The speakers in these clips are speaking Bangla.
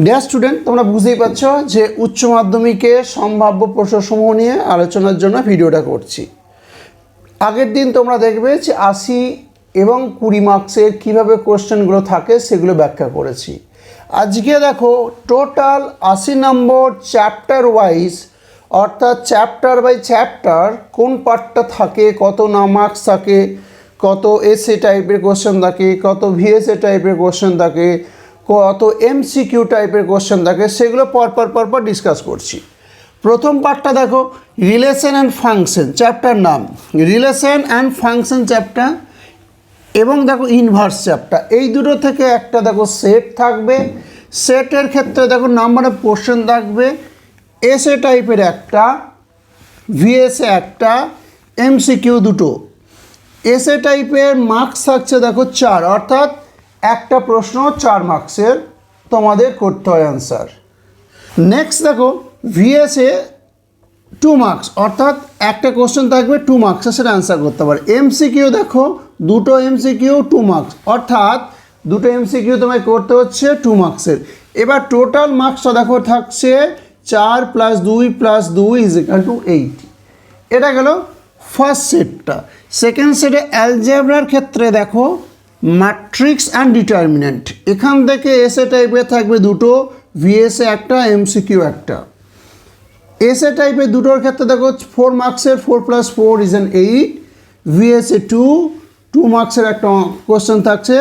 ডিয়ার স্টুডেন্ট, তোমরা বুঝতেই পারছ যে উচ্চ মাধ্যমিকে সম্ভাব্য প্রশ্নসমূহ নিয়ে আলোচনার জন্য ভিডিওটা করছি। আগের দিন তোমরা দেখবে যে 80 এবং 20 মার্কসের কীভাবে কোশ্চেনগুলো থাকে সেগুলো ব্যাখ্যা করেছি। আজকে দেখো টোটাল 80 নম্বর চ্যাপ্টার ওয়াইজ, অর্থাৎ চ্যাপ্টার বাই চ্যাপ্টার কোন পার্টটা থাকে, কত মার্কস থাকে, কত এসএ টাইপের কোশ্চেন থাকে, কত ভিএসএ টাইপের কোশ্চেন থাকে, কত এমসিকিউ টাইপের কোশ্চেন থাকে, সেগুলো পরপর ডিসকাস করছি। প্রথম পার্টটা দেখো রিলেশন অ্যান্ড ফাংশন, চ্যাপ্টার নাম রিলেশন অ্যান্ড ফাংশন চ্যাপ্টার, এবং দেখো ইনভার্স চ্যাপ্টার। এই দুটো থেকে একটা দেখো সেট থাকবে। সেটের ক্ষেত্রে দেখো নাম্বার অফ কোশ্চেন থাকবে, এসএ টাইপের একটা, ভিএসএ একটা, এমসিকিউ দুটো। এসএ টাইপের মার্কস থাকছে দেখো 4, অর্থাৎ একটা প্রশ্ন 4 মার্কসের তোমাদের করতে হয় অ্যান্সার। নেক্সট দেখো ভিএসএ 2 মার্কস, অর্থাৎ একটা কোশ্চেন থাকবে 2 মার্কসের, সেটা অ্যান্সার করতে পারে। এমসিকিউ দেখো দুটো এমসিকিউ 2 মার্কস, অর্থাৎ দুটো এমসিকিউ তোমায় করতে হচ্ছে 2 মার্কসের। এবার টোটাল মার্কসটা দেখো থাকছে 4 + 2 + 2 = 8। এটা গেল ফার্স্ট সেটটা। সেকেন্ড সেটে অ্যালজেব্রার ক্ষেত্রে দেখো ম্যাট্রিক্স অ্যান্ড ডিটারমিনেন্ট, এখান থেকে এসএ টাইপের থাকবে দুটো, ভিএসএ একটা, এমসিকিউ একটা। এসএ টাইপের দুটোর ক্ষেত্রে দেখো 4 মার্কসের 4 + 4 = 8, ভিএসএ 2 মার্কসের একটা কোশ্চেন থাকছে,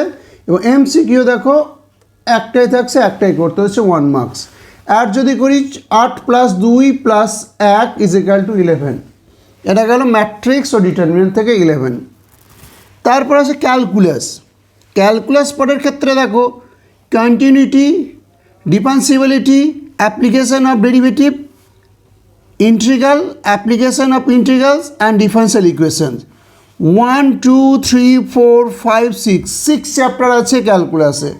এবং এমসিকিউ দেখো একটাই থাকছে, একটাই করতে হচ্ছে 1 মার্কস। আর যদি করি 8 + 2 + 1 = 11। এটা গেল ম্যাট্রিক্স ও ডিটারমিনেন্ট থেকে 11। তারপর আছে ক্যালকুলাস। ক্যালকুলাস পার্টের ক্ষেত্রে দেখো continuity, differentiability, application of derivative, integral, application of integrals and differential equations. 1 2 3 4 5 6 chapter আছে ক্যালকুলাসে।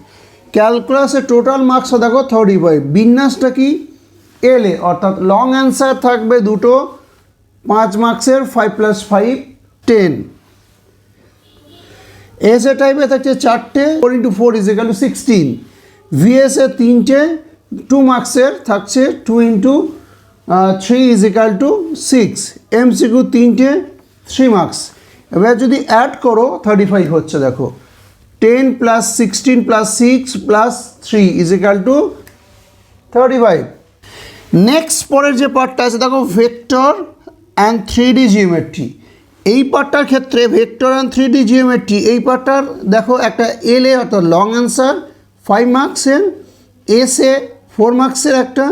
ক্যালকুলাসে টোটাল মার্কস দেখো 35। বিন্যাসটা কি এলএ, অর্থাৎ লং অ্যান্সার থাকবে দুটো 5 মার্কসের, 5 + 5 10। এসএ টাইপে থাকছে 4টে, 4 × 4 = 16। ভিএসএ 3টে 2 মার্কসের থাকছে, 2 × 3 = 6। এমসিকিউ 3টে 3 মার্কস। এবার যদি অ্যাড করো 35 হচ্ছে, দেখো 10 + 16 + 6 + 3 = 35। নেক্সট পরের যে পার্টটা আছে দেখো ভেক্টর অ্যান্ড 3D জিওমেট্রি। এই পার্টটার ক্ষেত্রে ভেক্টর অ্যান্ড 3D জিওমেট্রি, এই পার্টটার দেখো একটা এলএ অর্থাৎ লং অ্যান্সার 5 মার্কসের, এসএ 4 মার্কসের একটা,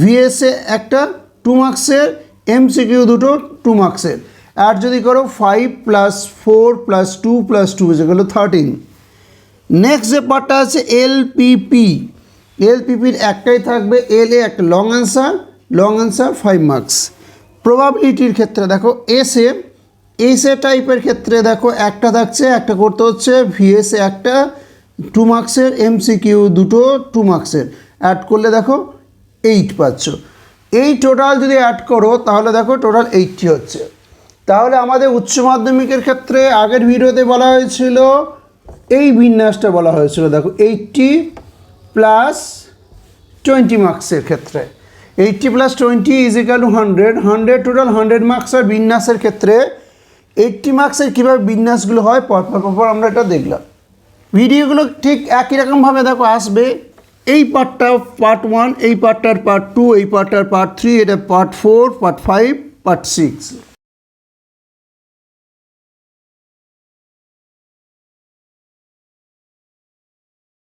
ভিএসএ একটা 2 মার্কসের, এমসিকিউ দুটো 2 মার্কসের। আর যদি করো 5 + 4 + 2 + 2 = 13। নেক্সট যে পার্টটা আছে এলপিপি। এলপিপির একটাই থাকবে, এলএ একটা লং অ্যান্সার 5 মার্কস। প্রবাবিলিটির ক্ষেত্রে দেখো এসএ টাইপের ক্ষেত্রে দেখো একটা থাকছে, একটা করতে হচ্ছে, ভিএসএ একটা 2 মার্কসের, এমসিকিউ দুটো 2 মার্কসের। অ্যাড করলে দেখো 8 পাচ্ছ। এই টোটাল যদি অ্যাড করো তাহলে দেখো টোটাল 80 হচ্ছে। তাহলে আমাদের উচ্চ মাধ্যমিকের ক্ষেত্রে আগের ভিডিওতে বলা হয়েছিল, এই বিন্যাসটা বলা হয়েছিল, দেখো 80 + 20 মার্কসের ক্ষেত্রে 80 + 20 = 100। 100 টোটাল 100 মার্কস। আর বিন্যাসের ক্ষেত্রে 80 মার্কসের কীভাবে বিন্যাসগুলো হয় পরপর আমরা এটা দেখলাম। ভিডিওগুলো ঠিক একই রকমভাবে দেখো আসবে। এই পার্টটা পার্ট 1, এই পার্টটার পার্ট 2, এই পার্টটার পার্ট 3, এটা পার্ট 4, পার্ট 5, পার্ট 6।